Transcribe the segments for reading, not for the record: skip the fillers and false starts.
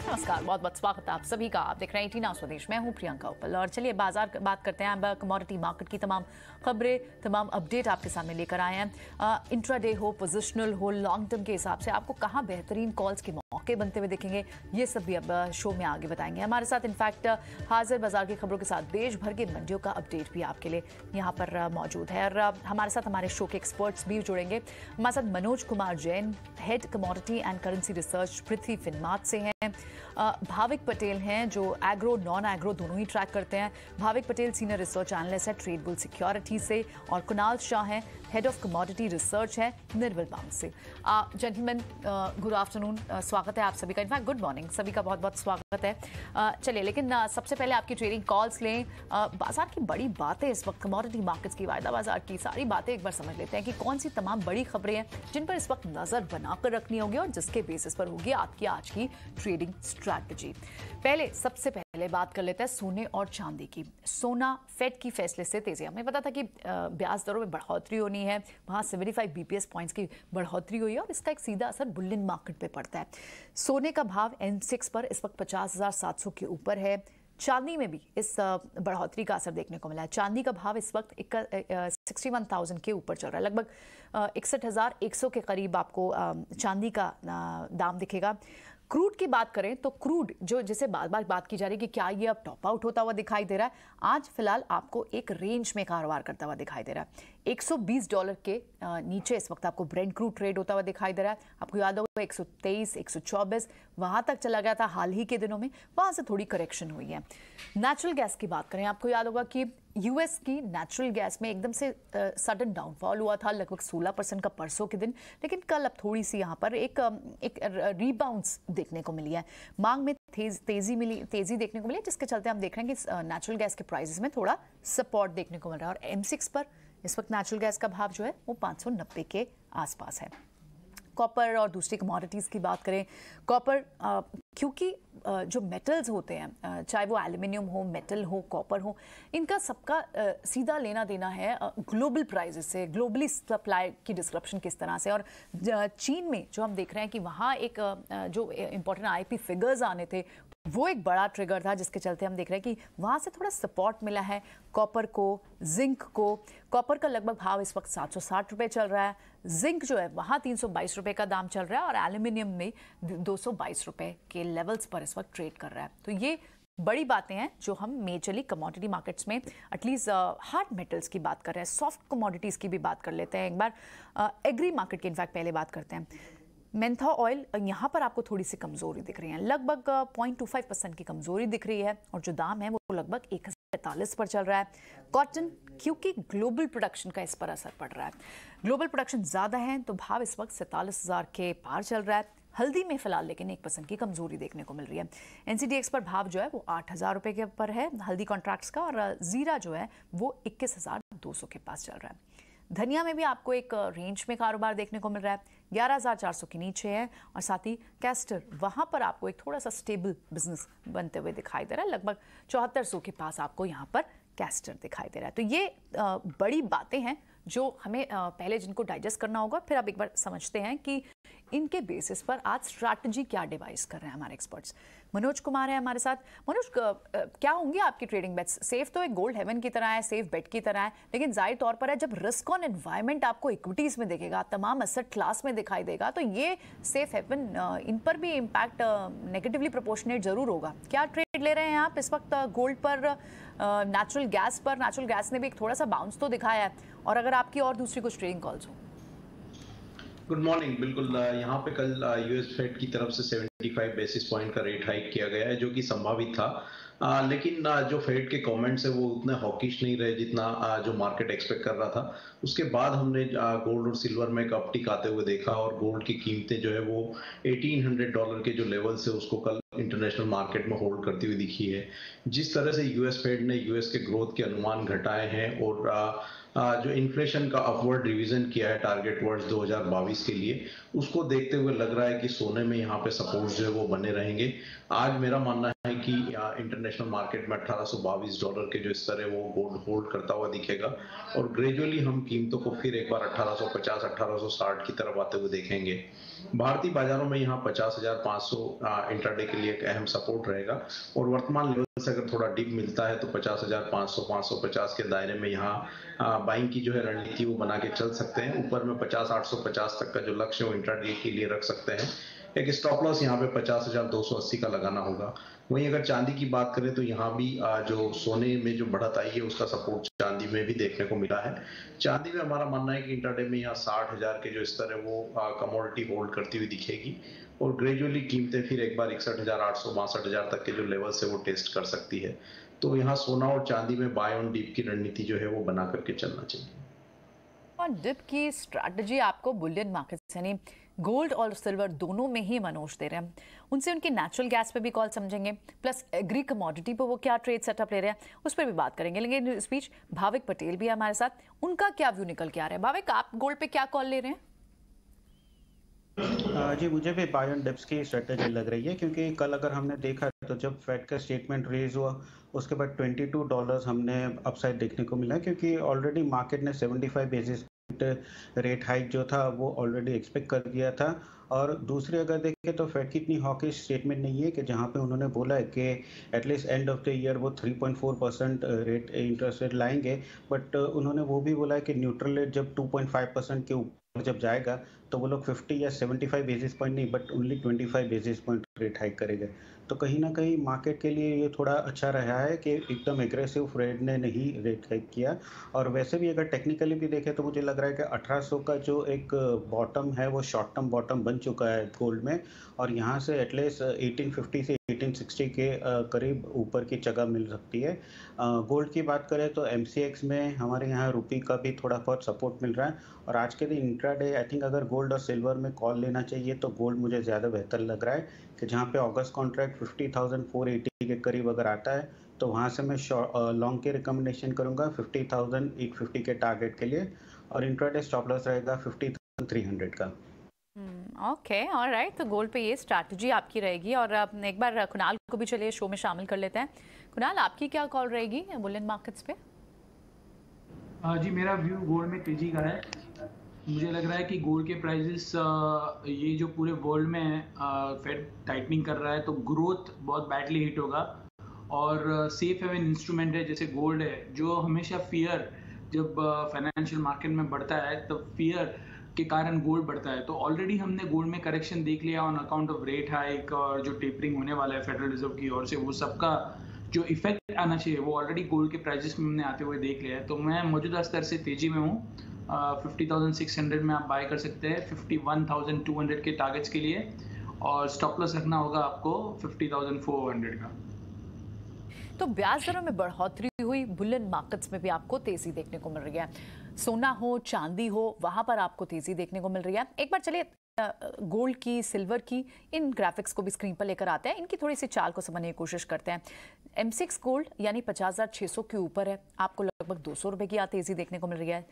नमस्कार, बहुत बहुत स्वागत है आप सभी का। आप देख रहे हैं 18 स्वदेश। मैं हूं प्रियंका उपल और चलिए बाजार बात करते हैं। कमोडिटी मार्केट की तमाम खबरें, तमाम अपडेट आपके सामने लेकर आए हैं। इंट्राडे हो, पोजिशनल हो, लॉन्ग टर्म के हिसाब से आपको कहां बेहतरीन कॉल्स के मौके बनते हुए दिखेंगे, ये सब भी अब शो में आगे बताएंगे। हमारे साथ इनफैक्ट हाजिर बाजार की खबरों के साथ देश भर के मंडियों का अपडेट भी आपके लिए यहाँ पर मौजूद है। और हमारे साथ हमारे शो के एक्सपर्ट्स भी जुड़ेंगे। हमारे साथ Manoj Kumar Jain, head commodity and currency research Prithvi Finmart से हैं। भाविक पटेल हैं जो एग्रो नॉन एग्रो दोनों ही ट्रैक करते हैं। Bhavik Patel senior research analyst है ट्रेड बुल सिक्योरिटी से। और कुणाल शाह हैं, हेड ऑफ कमोडिटी रिसर्च है निर्मल बैंक से। जेंटलमैन, गुड आफ्टरनून, स्वागत है आप सभी का। इनफैक्ट गुड मॉर्निंग, सभी का बहुत बहुत स्वागत है। चलिए, लेकिन सबसे पहले आपकी ट्रेडिंग कॉल्स लें। बाजार की बड़ी बातें इस वक्त, कमोडिटी मार्केट्स की, वायदा बाजार की सारी बातें एक बार समझ लेते हैं कि कौन सी तमाम बड़ी खबरें हैं जिन पर इस वक्त नजर बनाकर रखनी होगी और जिसके बेसिस पर होगी आपकी आज की ट्रेडिंग स्ट्रैटेजी। पहले सबसे पहले बात कर लेते हैं सोने और चांदी की। सोना फेड की फैसले से तेजी, हमें पता था कि ब्याज दरों में बढ़ोतरी होनी है, वहां 75 बीपीएस पॉइंट्स की बढ़ोतरी हुई है और इसका एक सीधा असर बुलियन मार्केट पे पड़ता है। सोने का भाव M6 पर इस वक्त 50,700 के ऊपर है। चांदी में भी इस बढ़ोतरी का असर देखने को मिला है। चांदी का भाव इस वक्त 61,000 के ऊपर चल रहा है, लगभग 61,100 के करीब आपको चांदी का दाम दिखेगा। क्रूड की बात करें तो क्रूड जो जिसे बार बार बात की जा रही है कि क्या ये अब टॉप आउट होता हुआ दिखाई दे रहा है, आज फिलहाल आपको एक रेंज में कारोबार करता हुआ दिखाई दे रहा है। $120 के नीचे इस वक्त आपको ब्रेंट क्रूड ट्रेड होता हुआ दिखाई दे रहा है। आपको याद होगा 123, 124 वहां तक चला गया था हाल ही के दिनों में, वहां से थोड़ी करेक्शन हुई है। नेचुरल गैस की बात करें, आपको याद होगा कि यूएस की नेचुरल गैस में एकदम से सडन डाउनफॉल हुआ था, लगभग 16% का परसों के दिन। लेकिन कल अब थोड़ी सी यहाँ पर एक रीबाउंस देखने को मिली है। मांग में तेजी देखने को मिली है, जिसके चलते हम देख रहे हैं कि नेचुरल गैस के प्राइसेस में थोड़ा सपोर्ट देखने को मिल रहा है। और M6 पर इस वक्त नेचुरल गैस का भाव जो है वो 590 के आसपास है। कॉपर और दूसरी कमोडिटीज़ की बात करें, कॉपर क्योंकि जो मेटल्स होते हैं, चाहे वो एल्यूमिनियम हो, मेटल हो, कॉपर हो, इनका सबका सीधा लेना देना है ग्लोबल प्राइसेस से, ग्लोबली सप्लाई की डिस्क्रप्शन किस तरह से। और चीन में जो हम देख रहे हैं कि वहाँ एक जो इंपॉर्टेंट आईपी फिगर्स आने थे, वो एक बड़ा ट्रिगर था, जिसके चलते हम देख रहे हैं कि वहाँ से थोड़ा सपोर्ट मिला है कॉपर को, जिंक को। कॉपर का लगभग भाव इस वक्त 760 रुपये चल रहा है, जिंक जो है वहाँ 322 रुपये का दाम चल रहा है और एल्यूमिनियम में 222 रुपये के लेवल्स पर इस वक्त ट्रेड कर रहा है। तो ये बड़ी बातें हैं जो हम मेजरली कमोडिटी मार्केट्स में एटलीस्ट हार्ड मेटल्स की बात कर रहे हैं। सॉफ्ट कमोडिटीज़ की भी बात कर लेते हैं एक बार। एग्री मार्केट की इनफैक्ट पहले बात करते हैं। मेंथा ऑयल, यहाँ पर आपको थोड़ी सी कमजोरी दिख रही है, लगभग 0.25% की कमजोरी दिख रही है और जो दाम है वो लगभग 1045 पर चल रहा है। कॉटन, क्योंकि ग्लोबल प्रोडक्शन का इस पर असर पड़ रहा है, ग्लोबल प्रोडक्शन ज़्यादा है तो भाव इस वक्त 47,000 के पार चल रहा है। हल्दी में फिलहाल लेकिन 1% की कमजोरी देखने को मिल रही है। NCDX पर भाव जो है वो 8,000 रुपये के ऊपर है हल्दी कॉन्ट्रैक्ट्स का, और जीरा जो है वो 21,200 के पास चल रहा है। धनिया में भी आपको एक रेंज में कारोबार देखने को मिल रहा है, 11,400 के नीचे है। और साथ ही कैस्टर, वहाँ पर आपको एक थोड़ा सा स्टेबल बिजनेस बनते हुए दिखाई दे रहा है, लगभग 7400 के पास आपको यहाँ पर कैस्टर दिखाई दे रहा है। तो ये बड़ी बातें हैं जो हमें पहले जिनको डाइजेस्ट करना होगा, फिर आप एक बार समझते हैं कि इनके बेसिस पर आज स्ट्रैटेजी क्या डिवाइस कर रहे हैं हमारे एक्सपर्ट्स। मनोज कुमार है हमारे साथ। मनोज, क्या होंगी आपकी ट्रेडिंग बेट्स? सेफ तो एक गोल्ड हेवन की तरह है, सेफ बेट की तरह है, लेकिन जाहिर तौर पर है जब रिस्क ऑन एनवायरनमेंट आपको इक्विटीज में दिखेगा, तमाम एसेट क्लास में दिखाई देगा, तो ये सेफ हेवन इन पर भी इम्पैक्ट नेगेटिवली प्रोपोर्शनेट जरूर होगा। क्या ट्रेड ले रहे हैं आप इस वक्त गोल्ड पर, नेचुरल गैस पर? नेचुरल गैस ने भी एक थोड़ा सा बाउंस तो दिखाया है, और अगर आपकी और दूसरी कुछ ट्रेडिंग कॉल्स हो। Good morning. बिल्कुल, यहाँ पे कल यूएस फेड की तरफ से 75 बेसिस पॉइंट का रेट हाइक किया गया है, जो कि संभावित था। लेकिन जो फेड के कमेंट्स है वो उतने हॉकिश नहीं रहे जितना जो मार्केट एक्सपेक्ट कर रहा था। उसके बाद हमने गोल्ड और सिल्वर में एक अपटिक आते हुए देखा, और गोल्ड की कीमतें जो है वो $1,800 के जो लेवल से उसको कल इंटरनेशनल मार्केट में होल्ड करती हुई दिखी है। जिस तरह से यूएस फेड ने यूएस के ग्रोथ के अनुमान घटाए हैं और जो इन्फ्लेशन का अपवर्ड रिवीजन किया है टारगेट वर्ड्स 2022 के लिए, उसको देखते हुए लग रहा है कि सोने में यहाँ पे सपोर्ट जोन्स जो है वो बने रहेंगे। आज मेरा मानना है कि इंटरनेशनल मार्केट में $1822 के जो स्तर है वो गोल्ड होल्ड करता हुआ दिखेगा और ग्रेजुअली हम कीमतों को फिर एक बार 1850 1860 की तरफ आते हुए देखेंगे। भारतीय बाजारों में यहाँ 50,500 इंट्राडे के लिए एक अहम सपोर्ट रहेगा और वर्तमान लेवल से अगर थोड़ा डिप मिलता है तो 50,500 550 के दायरे में यहाँ बाइंग की जो है रणनीति वो बना के चल सकते हैं। ऊपर में 50,850 तक का जो लक्ष्य है वो इंट्राडे के लिए रख सकते हैं। एक स्टॉप लॉस यहाँ पे 50,280 का लगाना होगा। वहीं अगर चांदी की बात करें तो यहाँ भी जो सोने में जो बढ़त आई है उसका सपोर्ट चांदी में भी देखने को मिला है। चांदी में हमारा मानना है कि इंट्राडे में यहाँ 60,000 के जो स्तर है वो कमोडिटी होल्ड करती हुई दिखेगी और ग्रेजुअली कीमतें फिर एक बार 61,800 62,000 तक के जो लेवल से वो टेस्ट कर सकती है। तो यहाँ सोना और चांदी में बाय ऑन डिप की रणनीति जो है वो बना करके चलना चाहिए। और डिप की स्ट्रैटेजी आपको बुलियन मार्केट्स यानी गोल्ड और सिल्वर दोनों में ही मनोज दे रहे हैं। उनसे उनकी नेचुरल गैस पे भी कॉल समझेंगे, प्लस एग्री कमोडिटी पे वो क्या ट्रेड सेटअप ले रहे हैं उस पर भी बात करेंगे। लेकिन इस बीच भाविक पटेल भी है हमारे साथ, उनका क्या व्यू निकल के आ रहा है। भाविक, आप गोल्ड पे क्या कॉल ले रहे हैं? जी, मुझे भी बाय ऑन डिप्स की स्ट्रेटेजी लग रही है, क्योंकि कल अगर हमने देखा तो जब फेड का स्टेटमेंट रिलीज हुआ उसके बाद $22 हमने अपसाइड देखने को मिला, क्योंकि ऑलरेडी मार्केट ने 75 बेसिस रेट हाइक जो था वो ऑलरेडी एक्सपेक्ट कर दिया था। और दूसरी अगर देखें तो फेड की इतनी हॉकिश स्टेटमेंट नहीं है कि जहां पे उन्होंने बोला है कि at least end of the year वो 3.4% रेट इंटरेस्ट रेट लाएंगे, बट उन्होंने वो भी बोला है कि न्यूट्रल रेट जब 2.5% के ऊपर जब जाएगा तो वो लोग 50 या 75 बेसिस पॉइंट नहीं but only 25 basis point rate hike करेंगे। तो कहीं ना कहीं मार्केट के लिए ये थोड़ा अच्छा रहा है कि एकदम एग्रेसिव फेड ने नहीं रेट हाइक किया। और वैसे भी अगर टेक्निकली भी देखें तो मुझे लग रहा है कि 1800 का जो एक बॉटम है वो शॉर्ट टर्म बॉटम बन चुका है गोल्ड में, और यहाँ से एटलीस्ट 1850 से 1860 के करीब ऊपर की जगह मिल सकती है। गोल्ड की बात करें तो MCX में हमारे यहाँ रुपये का भी थोड़ा बहुत सपोर्ट मिल रहा है, और आज के दिन इंट्राडे आई थिंक अगर गोल्ड और सिल्वर में कॉल लेना चाहिए तो गोल्ड मुझे ज़्यादा बेहतर लग रहा है कि जहाँ पे अगस्त कॉन्ट्रैक्ट 50,480 के करीब अगर आता है तो वहाँ से मैं लॉन्ग के रिकमेंडेशन करूँगा 50,850 के टारगेट के लिए, और इंट्राडे स्टॉप लॉस रहेगा 50,300 का। ओके, ऑलराइट, तो गोल्ड पे ये स्ट्रैटेजी आपकी रहेगी। और एक बार कुणाल को भी चलिए शो में शामिल कर लेते हैं। कुणाल, आपकी क्या कॉल रहेगी बुलियन मार्केट्स पे? जी, मेरा व्यू गोल्ड में तेजी का है। मुझे लग रहा है कि गोल्ड के प्राइसेस ये जो पूरे वर्ल्ड में है, फेड टाइटनिंग कर रहा है तो ग्रोथ बहुत बैडली हिट होगा, और सेफ हेवन इंस्ट्रूमेंट है जैसे गोल्ड है जो हमेशा फियर जब फाइनेंशियल मार्केट में बढ़ता है तब फियर के कारण गोल्ड बढ़ता है। तो ऑलरेडी हमने गोल्ड में करेक्शन देख लिया on account of rate hike और जो टेपरिंग होने वाला है फेडरल रिजर्व की ओर से, वो सबका जो इफेक्ट आना चाहिए वो ऑलरेडी गोल्ड के प्राइसेस में हमने आते हुए देख लिया है। तो मैं मौजूदा स्तर से तेजी में हूँ। 50,600 में आप बाय कर सकते हैं 51,200 के टारगेट्स के लिए, और स्टॉप लॉस रखना होगा आपको 50,400 का। तो ब्याज दरों में बढ़ोतरी हुई, बुलियन मार्केट्स में भी आपको तेजी देखने को मिल रही है। सोना हो चांदी हो वहां पर आपको तेजी देखने को मिल रही है। एक बार चलिए गोल्ड की, सिल्वर की, इन ग्राफिक्स को भी स्क्रीन पर लेकर आते हैं, इनकी थोड़ी सी चाल को समझने की कोशिश करते हैं। M6 गोल्ड यानी 50,600 के ऊपर है, आपको लगभग 200 रुपए की तेजी देखने को मिल रही है।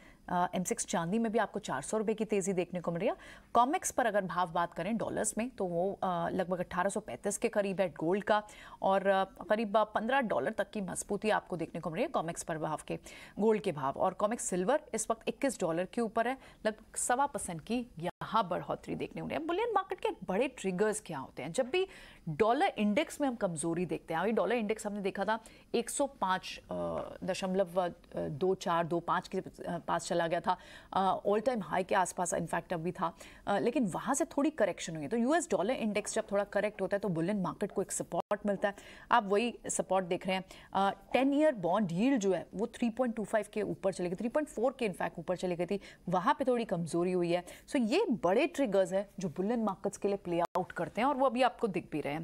M6 चांदी में भी आपको 400 रुपए की तेजी देखने को मिल रही है। कॉमेक्स पर अगर भाव बात करें डॉलर्स में तो वो लगभग 1835 के करीब है गोल्ड का, और करीब $15 तक की मजबूती आपको देखने को मिल रही है कॉमेक्स पर भाव के, गोल्ड के भाव। और कॉमेक्स सिल्वर इस वक्त $21 के ऊपर है, लगभग 1.25% की यहाँ बढ़ोतरी देखने को मिल रही है। बुलियन मार्केट के बड़े ट्रिगर्स क्या होते हैं? जब भी डॉलर इंडेक्स में हम कमजोरी देखते हैं, अभी डॉलर इंडेक्स हमने देखा था 105.2425 के पास चला गया था, ऑल टाइम हाई के आसपास इनफैक्ट अभी था, लेकिन वहां से थोड़ी करेक्शन हुई है। तो US डॉलर इंडेक्स जब थोड़ा करेक्ट होता है तो बुलियन मार्केट को एक सपोर्ट मिलता है। आप वही सपोर्ट देख रहे हैं। 10 ईयर बॉन्ड यील्ड जो है वो 3.25 के ऊपर चली गई, 3.4 के इनफैक्ट ऊपर चली गई थी, वहां पे थोड़ी कमजोरी हुई है। सो ये बड़े ट्रिगर्स है जो बुलियन मार्केट्स के लिए प्ले आउट करते हैं, और वो अभी आपको दिख भी रहे हैं।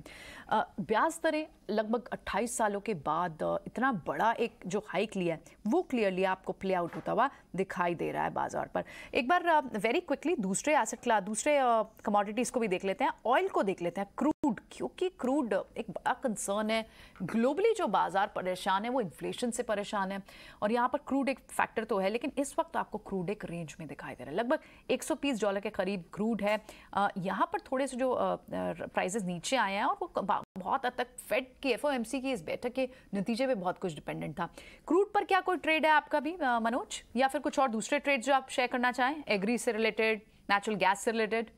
ब्याज दरें लगभग 28 सालों के बाद इतना बड़ा एक जो हाइक लिया है वो क्लियरली आपको प्ले आउट होता हुआ दिखाई दिखाई दे रहा है बाजार पर। एक बार वेरी क्विकली दूसरे एसेट क्लास, दूसरे कमोडिटीज को भी देख लेते हैं। ऑयल को देख लेते हैं, क्रूड, क्योंकि क्रूड एक बड़ा कंसर्न है ग्लोबली। जो बाजार परेशान है वो इन्फ्लेशन से परेशान है और यहाँ पर क्रूड एक फैक्टर तो है, लेकिन इस वक्त आपको क्रूड एक रेंज में दिखाई दे रहा है, लगभग $120 के करीब क्रूड है। यहाँ पर थोड़े से जो प्राइसेस नीचे आए हैं और वो बहुत हद तक फेड की, FOMC की इस बैठक के नतीजे पे बहुत कुछ डिपेंडेंट था। क्रूड पर क्या कोई ट्रेड है आपका भी मनोज, या फिर कुछ और दूसरे ट्रेड जो आप शेयर करना चाहें, एग्री से रिलेटेड, नेचुरल गैस से रिलेटेड?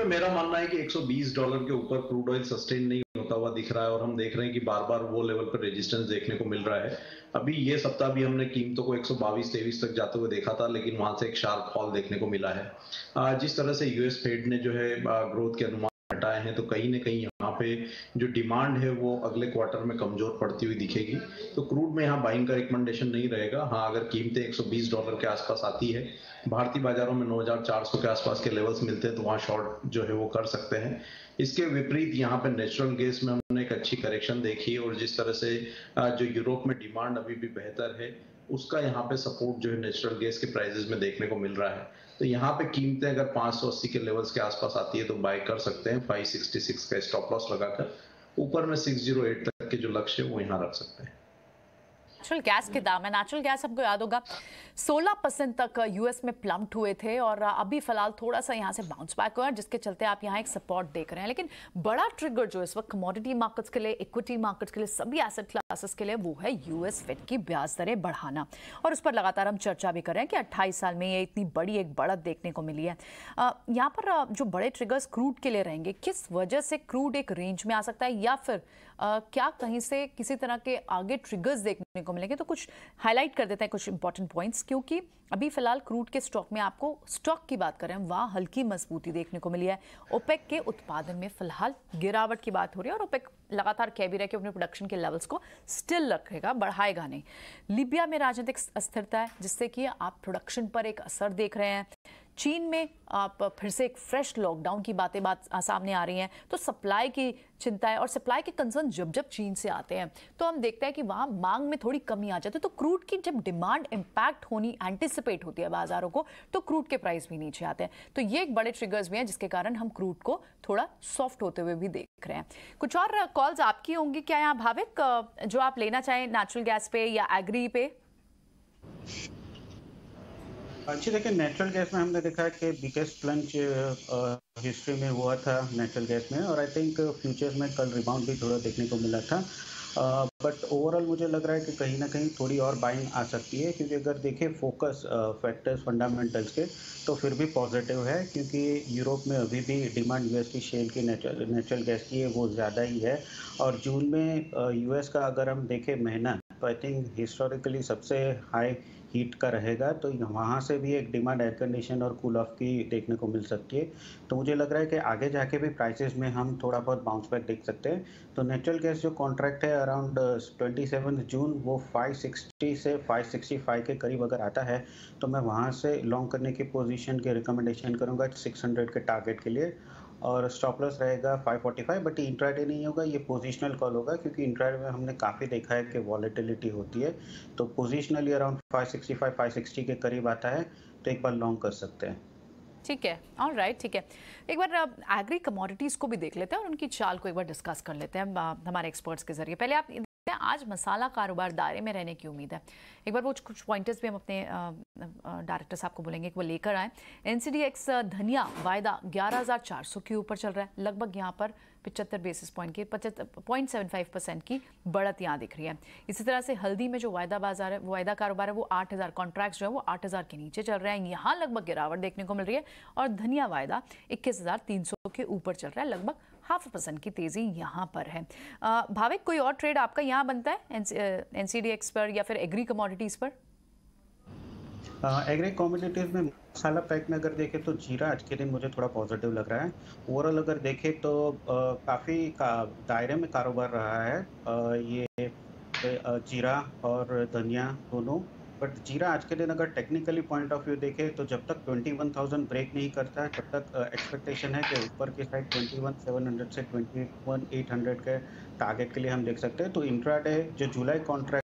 मेरा मानना है कि $120 के ऊपर क्रूड ऑयल सस्टेन नहीं होता हुआ दिख रहा है और हम देख रहे हैं कि बार बार वो लेवल पर रेजिस्टेंस देखने को मिल रहा है। अभी ये सप्ताह भी हमने कीमतों को 122-23 तक जाते हुए देखा था, लेकिन वहां से एक शार्प फॉल देखने को मिला है। जिस तरह से यूएस फेड ने जो है ग्रोथ के अनुमान हटाए हैं, तो कहीं ना कहीं यहाँ पे जो डिमांड है वो अगले क्वार्टर में कमजोर पड़ती हुई दिखेगी। तो क्रूड में यहाँ बाइंग का रिकमेंडेशन नहीं रहेगा। हाँ, अगर कीमतें $120 के आसपास आती है, भारतीय बाजारों में 9,400 के आसपास के लेवल्स मिलते हैं, तो वहाँ शॉर्ट जो है वो कर सकते हैं। इसके विपरीत यहाँ पे नेचुरल गैस में हमने एक अच्छी करेक्शन देखी और जिस तरह से जो यूरोप में डिमांड अभी भी बेहतर है, उसका यहाँ पे सपोर्ट जो है नेचुरल गैस के प्राइसेस में देखने को मिल रहा है। तो यहाँ पे कीमतें अगर 580 के लेवल्स के आसपास आती है तो बाय कर सकते हैं। 566 का स्टॉप लॉस लगाकर ऊपर में 608 तक के जो लक्ष्य है वो यहाँ रख सकते हैं। नेचुरल गैस के दाम है, नेचुरल गैस हमको याद होगा 16% तक यूएस में प्लम्प्ट हुए थे और अभी फिलहाल थोड़ा सा यहाँ से बाउंस बैक हुआ, जिसके चलते आप यहाँ एक सपोर्ट देख रहे हैं। लेकिन बड़ा ट्रिगर जो इस वक्त कमोडिटी मार्केट्स के लिए, इक्विटी मार्केट्स के लिए, सभी एसेट क्लासेस के लिए, वो है यूएस फेड की ब्याज दरें बढ़ाना। और उस पर लगातार हम चर्चा भी कर रहे हैं कि 28 साल में ये इतनी बड़ी एक बढ़त देखने को मिली है। यहाँ पर जो बड़े ट्रिगर्स क्रूड के लिए रहेंगे, किस वजह से क्रूड एक रेंज में आ सकता है, या फिर क्या कहीं से किसी तरह के आगे ट्रिगर्स देखने को मिलेंगे? तो कुछ हाईलाइट कर देते हैं कुछ इंपॉर्टेंट पॉइंट्स, क्योंकि अभी फिलहाल क्रूड के स्टॉक में, आपको स्टॉक की बात करें, वहाँ हल्की मजबूती देखने को मिली है। ओपेक के उत्पादन में फिलहाल गिरावट की बात हो रही है और ओपेक लगातार कह भी रहा है कि अपने प्रोडक्शन के लेवल्स को स्टिल रखेगा, बढ़ाएगा नहीं। लीबिया में राजनीतिक अस्थिरता है, जिससे कि आप प्रोडक्शन पर एक असर देख रहे हैं। चीन में आप फिर से एक फ्रेश लॉकडाउन की बात सामने आ रही हैं, तो सप्लाई की चिंता है और सप्लाई के कंसर्न जब चीन से आते हैं तो हम देखते हैं कि वहाँ मांग में थोड़ी कमी आ जाती है। तो क्रूड की जब डिमांड इम्पैक्ट होनी एंटिसिपेट होती है बाजारों को, तो क्रूड के प्राइस भी नीचे आते हैं। तो ये एक बड़े ट्रिगर्स भी हैं जिसके कारण हम क्रूड को थोड़ा सॉफ्ट होते हुए भी देख रहे हैं। कुछ और कॉल्स आपकी होंगी क्या यहाँ भाविक, जो आप लेना चाहें नेचुरल गैस पे या एग्री पे? अच्छी देखिए, नेचुरल गैस में हमने देखा है कि बिगेस्ट प्लंज हिस्ट्री में हुआ था नेचुरल गैस में, और आई थिंक फ्यूचर्स में कल रिबाउंड भी थोड़ा देखने को मिला था। बट ओवरऑल मुझे लग रहा है कि कहीं ना कहीं थोड़ी और बाइंग आ सकती है, क्योंकि अगर देखें फोकस फैक्टर्स फंडामेंटल्स के, तो फिर भी पॉजिटिव है, क्योंकि यूरोप में अभी भी डिमांड यूएस की शेल की नेचुरल गैस की है वो ज़्यादा ही है। और जून में यूएस का अगर हम देखें महीना, तो आई थिंक हिस्टोरिकली सबसे हाई हीट का रहेगा, तो वहाँ से भी एक डिमांड एयर कंडीशन और कूल ऑफ की देखने को मिल सकती है। तो मुझे लग रहा है कि आगे जाके भी प्राइसेस में हम थोड़ा बहुत बाउंस बैक देख सकते हैं। तो नेचुरल गैस जो कॉन्ट्रैक्ट है अराउंड 27 जून, वो 560 से 565 के करीब अगर आता है, तो मैं वहाँ से लॉन्ग करने की पोजीशन की रिकमेंडेशन करूँगा 600 के टारगेट के लिए, और स्टॉप लॉस रहेगा 545। बट इंट्राडे नहीं होगा, ये पोजीशनल कॉल होगा, क्योंकि इंट्राडे में हमने काफ़ी देखा है कि वॉलेटिलिटी होती है। तो पोजीशनली अराउंड 565 560 के करीब आता है, तो एक बार लॉन्ग कर सकते हैं। ठीक है, ऑल राइट, ठीक है। एक बार एग्री कमोडिटीज़ को भी देख लेते हैं और उनकी चाल को एक बार डिस्कस कर लेते हैं हमारे एक्सपर्ट्स के जरिए। पहले आप आज मसाला कारोबार दायरे में रहने की उम्मीद है। एक बार वो कुछ पॉइंटर्स भी हम अपने डायरेक्टर साहब को बोलेंगे कि वो लेकर आए। एनसीडीएक्स धनिया वायदा 11,400 के ऊपर चल रहा है, लगभग यहाँ पर 75 बेसिस पॉइंट की 0.75% की बढ़त यहाँ दिख रही है। इसी तरह से हल्दी में जो वायदा बाजार है, वो वायदा कारोबार है, वो 8,000 कॉन्ट्रैक्ट्स जो है वो 8,000 के नीचे चल रहे हैं, यहाँ लगभग गिरावट देखने को मिल रही है। और धनिया वायदा 21,300 के ऊपर चल रहा है, लगभग 0.5% की तेजी यहाँ पर है। भाविक, कोई और ट्रेड आपका यहाँ बनता है एनसीडीएक्स पर या फिर एग्री कमोडिटीज पर? एग्री कमोडिटीज में मसाला पैक में अगर देखें तो जीरा आज के दिन मुझे थोड़ा पॉजिटिव लग रहा है। ओवरऑल अगर देखें तो काफ़ी दायरे में कारोबार रहा है ये जीरा और धनिया दोनों। बट जीरा आज के दिन अगर टेक्निकली पॉइंट ऑफ व्यू देखें तो जब तक 21,000 ब्रेक नहीं करता है, तब तक एक्सपेक्टेशन है कि ऊपर की साइड 21,700 से 21,800 के टारगेट के लिए हम देख सकते हैं। तो इंट्राडे जो जुलाई कॉन्ट्रैक्ट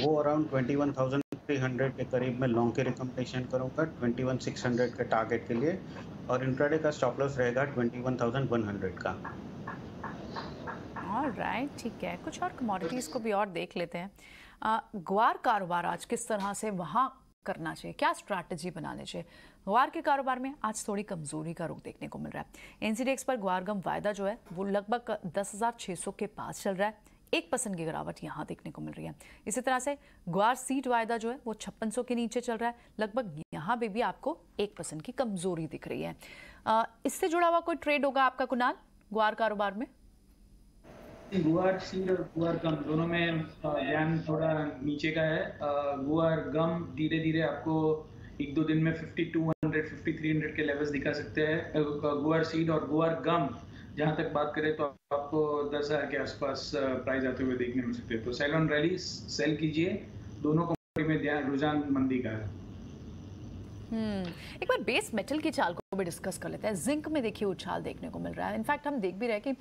वो अराउंड 21,300 के करीब में लॉन्ग के रिकमेंडेशन करूँगा, 21,600 के टारगेट के लिए, और इंट्राडे का स्टॉप लॉस रहेगा 21,100 का। ऑलराइट, ठीक है। कुछ और कमोडिटीज़ को भी और देख लेते हैं। ग्वार कारोबार आज किस तरह से वहाँ करना चाहिए, क्या स्ट्रैटेजी बनानी चाहिए? ग्वार के कारोबार में आज थोड़ी कमजोरी का रुख देखने को मिल रहा है। एनसीडीएक्स पर ग्वार गम वायदा जो है वो लगभग 10,600 के पास चल रहा है। 1% की गिरावट यहाँ देखने को मिल रही है। इसी तरह से ग्वार सीड वायदा जो है वो 5600 के नीचे चल रहा है। लगभग यहाँ पे भी आपको 1% की कमजोरी दिख रही है। इससे जुड़ा हुआ कोई ट्रेड होगा आपका कुणाल ग्वार कारोबार में? गुआर सीड और गुआर गम दोनों में ध्यान थोड़ा नीचे का है। गुआर गम धीरे धीरे आपको 1-2 दिन में 5200 5300 के लेवल्स दिखा सकते हैं। गुआर सीड और गुआर गम जहां तक बात करें तो आपको 10,000 के आसपास प्राइस आते हुए देखने मिल सकते हैं। तो सेल ऑन रैली सेल कीजिए। दोनों कंपनी में ध्यान रुझान मंदी का है। एक बार बेस मेटल की चाल को भी डिस्कस कर लेते हैं। जिंक में देखिए उछाल देखने को मिल रहा है। इनफैक्ट हम देख भी रहे हैं कि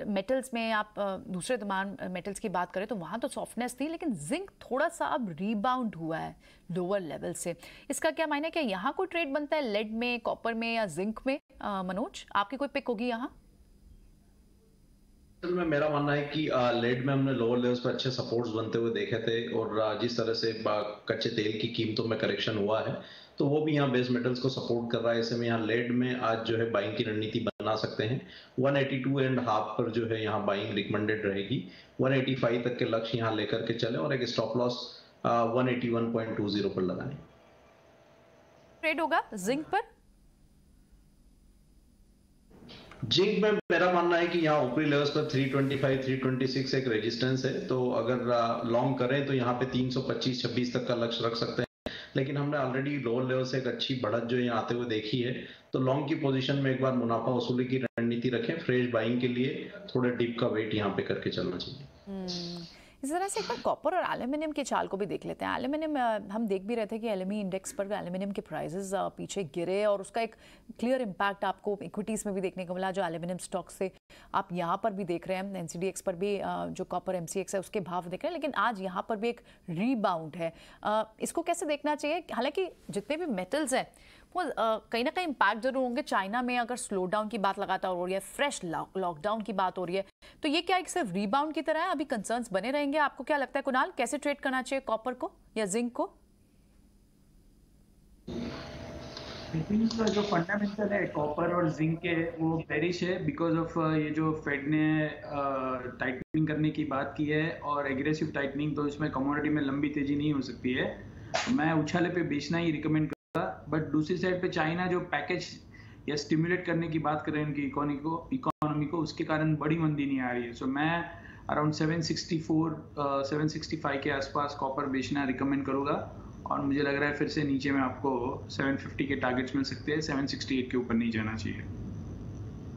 मेटल्स में आप दूसरे तमाम मेटल्स की बात करें तो वहाँ तो सॉफ्टनेस थी, लेकिन जिंक थोड़ा सा अब रीबाउंड हुआ है लोअर लेवल से। इसका क्या मायने, क्या यहाँ कोई ट्रेड बनता है लेड में, कॉपर में या जिंक में? मनोज, आपकी कोई पिक होगी यहाँ? में मेरा मानना है कि लेड में हमने लोअर लेवल्स पर अच्छे सपोर्ट्स बनते हुए देखे थे, और जिस तरह से कच्चे तेल की कीमतों में करेक्शन हुआ है तो वो भी यहाँ बेस मेटल्स को सपोर्ट कर रहा है। ऐसे में यहाँ लेड में आज जो है बाइंग की रणनीति बना सकते हैं। 182.5 पर जो है यहाँ बाइंग रिकमेंडेड रहेगी। 185 तक के लक्ष्य यहाँ लेकर के चले और एक स्टॉप लॉस 181.20 पर लगाएं। ट्रेड होगा जिंक पर? जिंक में मेरा मानना है कि यहाँ ऊपरी लेवल्स पर 325 326 एक रेजिस्टेंस है, तो अगर लॉन्ग करें तो यहाँ पे 325-26 तक का लक्ष्य रख सकते हैं। लेकिन हमने ऑलरेडी लोअर लेवल से एक अच्छी बढ़त जो यहाँ आते हुए देखी है, तो लॉन्ग की पोजीशन में एक बार मुनाफा वसूली की रणनीति रखें। फ्रेश बाइंग के लिए थोड़े डिप का वेट यहाँ पे करके चलना चाहिए। इस तरह से एक बार कॉपर और एल्यूमिनियम की चाल को भी देख लेते हैं। एल्यूमिनियम हम देख भी रहे थे कि एलएमई इंडेक्स पर एल्यूमिनियम के प्राइसेस पीछे गिरे और उसका एक क्लियर इम्पैक्ट आपको इक्विटीज़ में भी देखने को मिला। जो एल्यूमिनियम स्टॉक से आप यहाँ पर भी देख रहे हैं, एनसीडीएक्स पर भी जो कॉपर एमसीएक्स है उसके भाव देख रहे हैं, लेकिन आज यहाँ पर भी एक रीबाउंड है। इसको कैसे देखना चाहिए? हालांकि जितने भी मेटल्स हैं वो कहीं ना कहीं इम्पैक्ट जरूर होंगे। चाइना में अगर स्लो डाउन की बात लगातार हो रही है, फ्रेश लॉकडाउन की बात हो रही है, तो ये क्या एक सिर्फ रीबाउंड की तरह है? अभी कंसर्न्स बने रहेंगे? आपको क्या लगता है कुणाल, कैसे ट्रेड करना चाहिए कॉपर को या जिंक को? जो फंडामेंटल है कॉपर और जिंक के वो बेरिश है बिकॉज ऑफ ये जो फेड ने टाइटनिंग करने की बात की है और एग्रेसिव टाइटनिंग, तो इसमें कमोडिटी में लंबी तेजी नहीं हो सकती है। मैं उछाले पे बेचना ही रिकमेंड करूँगा। बट दूसरी साइड पे चाइना जो पैकेज या स्टिमुलेट करने की बात कर रहे हैं उनकी इकोनॉमी को, उसके कारण बड़ी मंदी नहीं आ रही है। सो मैं अराउंड 765 के आसपास कॉपर बेचना रिकमेंड करूँगा, और मुझे लग रहा है फिर से नीचे में आपको 750 के टारगेट्स मिल सकते हैं। 768 के ऊपर नहीं जाना चाहिए।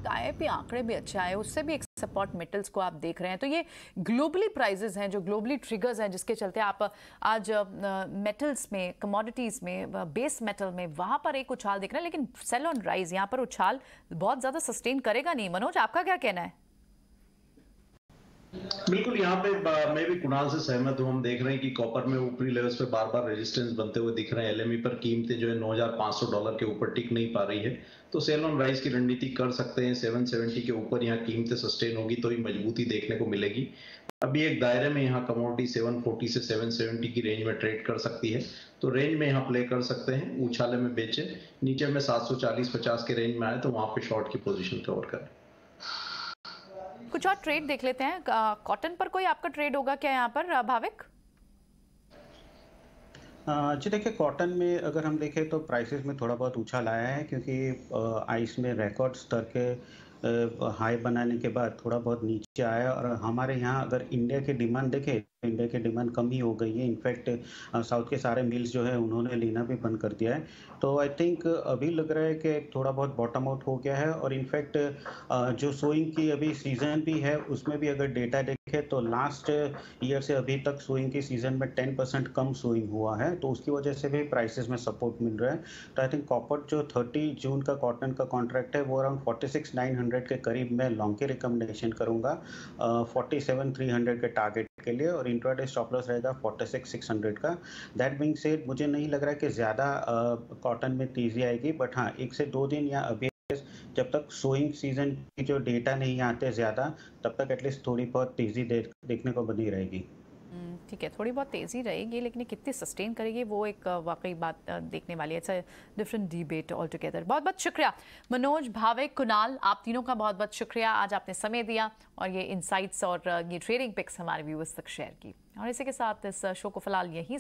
आईआईपी आंकड़े भी अच्छा है, उससे भी एक सपोर्ट मेटल्स को आप देख रहे हैं। तो ये ग्लोबली प्राइजेस हैं, जो ग्लोबली ट्रिगर्स हैं, जिसके चलते आप आज मेटल्स में, कमोडिटीज में, बेस मेटल में वहां पर एक उछाल देख रहे हैं। लेकिन सेल ऑन राइज यहाँ पर उछाल बहुत ज्यादा सस्टेन करेगा नहीं। मनोज, आपका क्या कहना है? बिल्कुल, यहाँ पे मैं भी कुणाल से सहमत हूँ। हम देख रहे हैं कि कॉपर में ऊपरी लेवल्स पे बार बार रेजिस्टेंस बनते हुए दिख रहे हैं। एलएमई पर कीमतें जो है $9,500 के ऊपर टिक नहीं पा रही है, तो सेल ऑन राइज की रणनीति कर सकते हैं। 770 के ऊपर यहाँ कीमतें सस्टेन होगी तो ही मजबूती देखने को मिलेगी। अभी एक दायरे में यहाँ कमोडिटी 740 से 770 की रेंज में ट्रेड कर सकती है, तो रेंज में यहाँ प्ले कर सकते हैं। उछाले में बेचे, नीचे में 740-50 के रेंज में आए तो वहां पे शॉर्ट की पोजीशन कवर करें। कुछ और ट्रेड देख लेते हैं। कॉटन पर कोई आपका ट्रेड होगा क्या यहाँ पर, भाविक? जी देखिए, कॉटन में अगर हम देखें तो प्राइसेस में थोड़ा बहुत उछाल आया है, क्योंकि आइस में रिकॉर्ड स्तर के हाई बनाने के बाद थोड़ा बहुत नीचे आया। और हमारे यहाँ अगर इंडिया की डिमांड देखें तो इंडिया की डिमांड कम ही हो गई है। इनफैक्ट साउथ के सारे मिल्स जो है उन्होंने लेना भी बंद कर दिया है। तो आई थिंक अभी लग रहा है कि थोड़ा बहुत बॉटम आउट हो गया है। और इनफैक्ट जो सोइंग की अभी सीजन भी है उसमें भी अगर डेटा देखें देखें तो लास्ट ईयर से अभी तक सोइंग की सीजन में 10% कम सोइंग हुआ है, तो उसकी वजह से भी प्राइसेस में सपोर्ट मिल रहा है। तो आई थिंक कॉपर जो 30 जून का कॉटन का कॉन्ट्रैक्ट है वो अराउंड 46,900 के करीब मैं लॉन्ग की रिकमेंडेशन करूंगा 47,300 के टारगेट के लिए, और इंट्राडे स्टॉप लॉस रहेगा 46,600 का। दैट बीइंग सेड मुझे नहीं लग रहा है कि ज़्यादा कॉटन में तेज़ी आएगी, बट हाँ 1 से 2 दिन या अभी जब तक सोइंग सीजन की जो डेटा नहीं आते ज़्यादा, तब तक एटलीस्ट थोड़ी बहुत तेज़ी देखने को बनी रहेगी। ठीक है, थोड़ी बहुत तेज़ी रहेगी, लेकिन कितनी सस्टेन करेगी वो एक वाकई बात देखने वाली है। It's a different debate all together. बहुत बहुत शुक्रिया मनोज, भाविक, कुणाल, आप तीनों का बहुत बहुत शुक्रिया। आज आपने समय दिया और ये इनसाइट्स और ये ट्रेडिंग पिक्स हमारे व्यूअर्स तक शेयर की। और इसी के साथ इस शो को फिलहाल यहीं